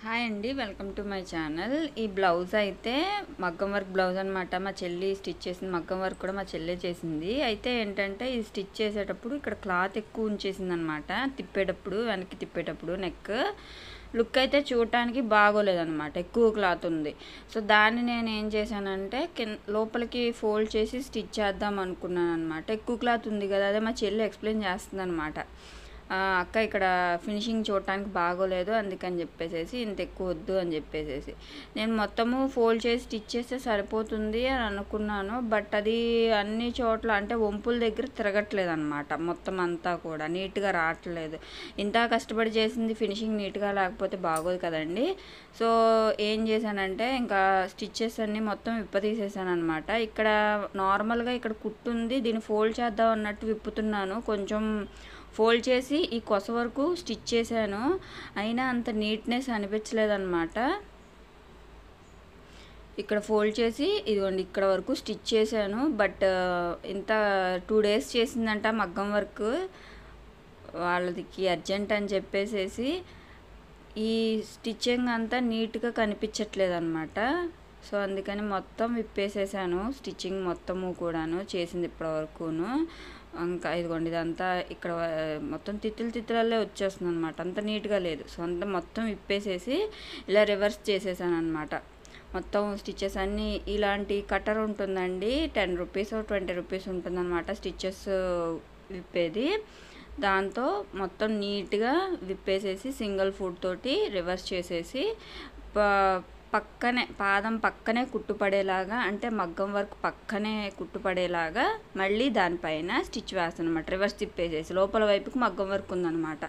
Hi అండి, welcome to my channel. ఈ blouse అయితే మగ్గం వర్క్ బ్లౌజ్ అనమాట. మా చెల్లి స్టిచ్ చేసింది. మగ్గం వర్క్ కూడా మా చెల్లె చేసింది. అయితే ఏంటంటే ఇది స్టిచ్ చేసేటప్పుడు ఇక్కడ క్లాత్ ఎక్కువ ఉంచేసింది అనమాట. తిప్పేటప్పుడు, వెనక్కి తిప్పేటప్పుడు నెక్ లుక్ అయితే చూడటానికి బాగోలేదన్నమాట. ఎక్కువ క్లాత్ ఉంది. సో దాన్ని నేను ఏం చేశానంటే లోపలికి ఫోల్డ్ చేసి స్టిచ్ చేద్దాం అనుకున్నాను అనమాట. ఎక్కువ క్లాత్ ఉంది కదా, అదే మా చెల్లి ఎక్స్ప్లెయిన్ చేస్తుంది అనమాట. అక్క ఇక్కడ ఫినిషింగ్ చూడటానికి బాగోలేదు, అందుకని చెప్పేసి ఇంత ఎక్కువ వద్దు అని చెప్పేసి నేను మొత్తము ఫోల్డ్ చేసి స్టిచ్ చేస్తే సరిపోతుంది అని అనుకున్నాను. బట్ అది అన్ని చోట్ల అంటే వంపుల దగ్గర తిరగట్లేదు అనమాట. మొత్తం అంతా కూడా నీట్గా రావట్లేదు. ఇంత కష్టపడి చేసింది ఫినిషింగ్ నీట్గా లేకపోతే బాగోదు కదండి. సో ఏం చేశానంటే ఇంకా స్టిచ్చెస్ అన్నీ మొత్తం విప్పతీసేసాను అనమాట. ఇక్కడ నార్మల్గా ఇక్కడ కుట్టుంది, దీన్ని ఫోల్డ్ చేద్దాం అన్నట్టు విప్పుతున్నాను. కొంచెం ఫోల్డ్ చేసి ఈ కొస వరకు స్టిచ్ చేశాను, అయినా అంత నీట్నెస్ అనిపించలేదన్నమాట. ఇక్కడ ఫోల్డ్ చేసి ఇదిగోండి ఇక్కడ వరకు స్టిచ్ చేశాను. బట్ ఇంత 2 days చేసిందంట మగ్గం వర్క్. వాళ్ళకి అర్జెంట్ అని చెప్పేసి ఈ స్టిచ్చింగ్ అంతా నీట్గా కనిపించట్లేదు అనమాట. సో అందుకని మొత్తం విప్పేసేసాను. స్టిచ్చింగ్ మొత్తము కూడాను చేసింది ఇప్పటి వరకును. ఇంకా ఇదిగోండి ఇదంతా ఇక్కడ మొత్తం తిత్తులల్లే వచ్చేస్తుంది అనమాట. అంత నీట్గా లేదు. సో అంతా మొత్తం విప్పేసేసి ఇలా రివర్స్ చేసేసాను అనమాట. మొత్తం స్టిచ్చెస్ అన్నీ ఇలాంటి కట్టర్ ఉంటుందండి, 10 రూపీస్ 20 రూపీస్ ఉంటుందన్నమాట స్టిచ్చెస్ విప్పేది. దాంతో మొత్తం నీట్గా విప్పేసేసి సింగిల్ ఫుట్ తోటి రివర్స్ చేసేసి పక్కనే పాదం పక్కనే కుట్టుపడేలాగా, అంటే మగ్గం వర్క్ పక్కనే కుట్టుపడేలాగా మళ్ళీ దానిపైన స్టిచ్ వేస్తాను అనమాట. రివర్స్ తిప్పేసేసి లోపల వైపుకి మగ్గం వర్క్ ఉందన్నమాట.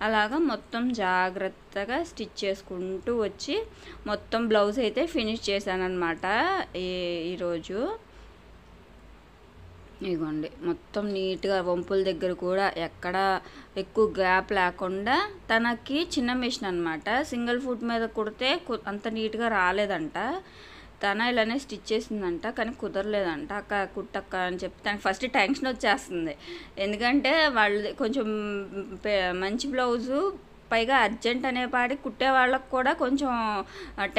అలాగా మొత్తం జాగ్రత్తగా స్టిచ్ చేసుకుంటూ వచ్చి మొత్తం బ్లౌజ్ అయితే ఫినిష్ చేశాను అనమాట ఈరోజు. ఇదిగోండి మొత్తం నీట్గా వంపుల దగ్గర కూడా ఎక్కడ ఎక్కువ గ్యాప్ లేకుండా. తనకి చిన్న మిషన్ అనమాట, సింగిల్ ఫుట్ మీద కుడితే అంత నీట్గా రాలేదంట. తన ఇలానే స్టిచ్ చేసిందంట, కానీ కుదరలేదంట. అక్క కుట్టక్క అని చెప్పి తనకి ఫస్ట్ టెన్షన్ వచ్చేస్తుంది. ఎందుకంటే వాళ్ళు కొంచెం మంచి బ్లౌజు, పైగా అర్జెంట్ అనేపాటి కుట్టే వాళ్ళకు కూడా కొంచెం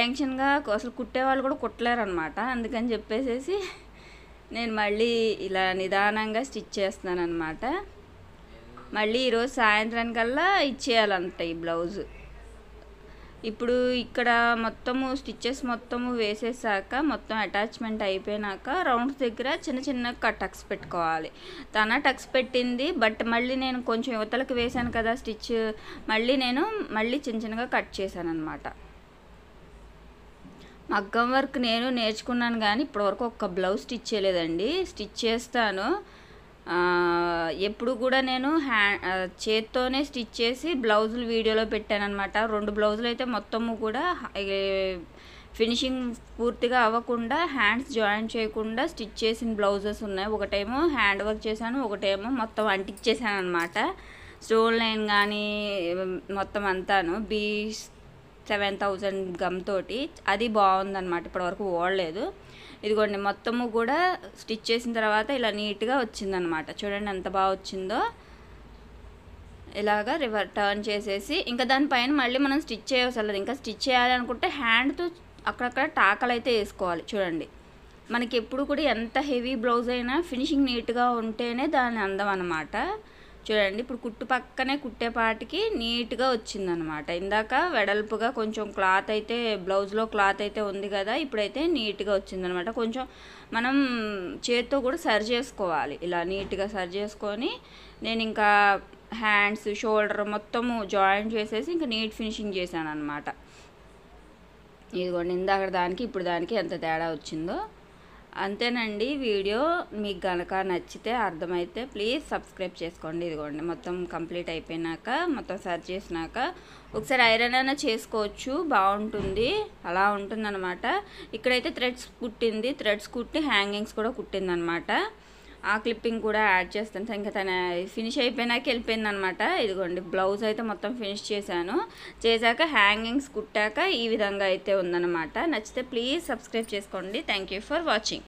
టెన్షన్గా, అసలు కుట్టే వాళ్ళు కూడా కుట్టలేరు అనమాట. అందుకని చెప్పేసి నేను మళ్ళీ ఇలా నిదానంగా స్టిచ్ చేస్తున్నాను అనమాట. మళ్ళీ ఈరోజు సాయంత్రానికల్లా ఇచ్చేయాలంట ఈ బ్లౌజు. ఇప్పుడు ఇక్కడ మొత్తము స్టిచ్చెస్ మొత్తము వేసేసాక మొత్తం అటాచ్మెంట్ అయిపోయినాక రౌండ్స్ దగ్గర చిన్న చిన్న టక్స్ పెట్టుకోవాలి. తన టక్స్ పెట్టింది, బట్ మళ్ళీ నేను కొంచెం యువతలకు వేసాను కదా స్టిచ్, మళ్ళీ చిన్న చిన్నగా కట్ చేశాను అనమాట. మగ్గం వర్క్ నేను నేర్చుకున్నాను, కానీ ఇప్పటివరకు ఒక్క బ్లౌజ్ స్టిచ్ చేయలేదండి. స్టిచ్ చేస్తాను ఎప్పుడు కూడా నేను చేత్తోనే స్టిచ్ చేసి బ్లౌజులు వీడియోలో పెట్టాను అనమాట. 2 బ్లౌజులు అయితే మొత్తము కూడా ఫినిషింగ్ పూర్తిగా అవ్వకుండా హ్యాండ్స్ జాయిన్ చేయకుండా స్టిచ్ చేసిన బ్లౌజెస్ ఉన్నాయి. ఒకటేమో హ్యాండ్ వర్క్ చేశాను, ఒకటేమో మొత్తం అంటించేసాను అనమాట. స్టోన్ లైన్ కానీ మొత్తం అంతాను 7000 గమ్ తోటి. అది బాగుందన్నమాట, ఇప్పటివరకు ఓడలేదు. ఇదిగోండి మొత్తము కూడా స్టిచ్ చేసిన తర్వాత ఇలా నీట్గా వచ్చిందనమాట. చూడండి ఎంత బాగా వచ్చిందో. ఇలాగా టర్న్ చేసేసి ఇంకా దానిపైన మళ్ళీ మనం స్టిచ్ చేయవసలేదు. ఇంకా స్టిచ్ చేయాలి అనుకుంటే హ్యాండ్తో అక్కడక్కడ టాకలు అయితే వేసుకోవాలి. చూడండి మనకి ఎప్పుడు కూడా ఎంత హెవీ బ్లౌజ్ అయినా ఫినిషింగ్ నీట్గా ఉంటేనే దాని అందం అన్నమాట. చూడండి ఇప్పుడు కుట్టు పక్కనే కుట్టేపాటికి నీట్గా వచ్చిందనమాట. ఇందాక వెడల్పుగా కొంచెం క్లాత్ అయితే బ్లౌజ్లో క్లాత్ అయితే ఉంది కదా, ఇప్పుడైతే నీట్గా వచ్చిందనమాట. కొంచెం మనం చేత్తో కూడా సరి చేసుకోవాలి. ఇలా నీట్గా సరి చేసుకొని నేను ఇంకా హ్యాండ్స్ షోల్డర్ మొత్తము జాయిన్ చేసేసి ఇంకా నీట్ ఫినిషింగ్ చేశాను అనమాట. ఇదిగోండి ఇందాక దానికి ఇప్పుడు దానికి ఎంత తేడా వచ్చిందో. అంతేనండి. వీడియో మీకు కనుక నచ్చితే అర్థమైతే ప్లీజ్ సబ్స్క్రైబ్ చేసుకోండి. ఇదిగోండి మొత్తం కంప్లీట్ అయిపోయినాక మొత్తం సర్చ్ చేసినాక ఒకసారి ఐరన్ అయినా చేసుకోవచ్చు, బాగుంటుంది. అలా ఉంటుందన్నమాట. ఇక్కడైతే థ్రెడ్స్ కుట్టింది, థ్రెడ్స్ కుట్టి హ్యాంగింగ్స్ కూడా కుట్టిందనమాట. ఆ క్లిప్పింగ్ కూడా యాడ్ చేస్తాను. ఇంకా తన ఫినిష్ అయిపోయినాక వెళ్ళిపోయింది అనమాట. ఇదిగోండి బ్లౌజ్ అయితే మొత్తం ఫినిష్ చేశాక హ్యాంగింగ్స్ కుట్టాక ఈ విధంగా అయితే ఉందన్నమాట. నచ్చితే ప్లీజ్ సబ్స్క్రైబ్ చేసుకోండి. Thank you for watching.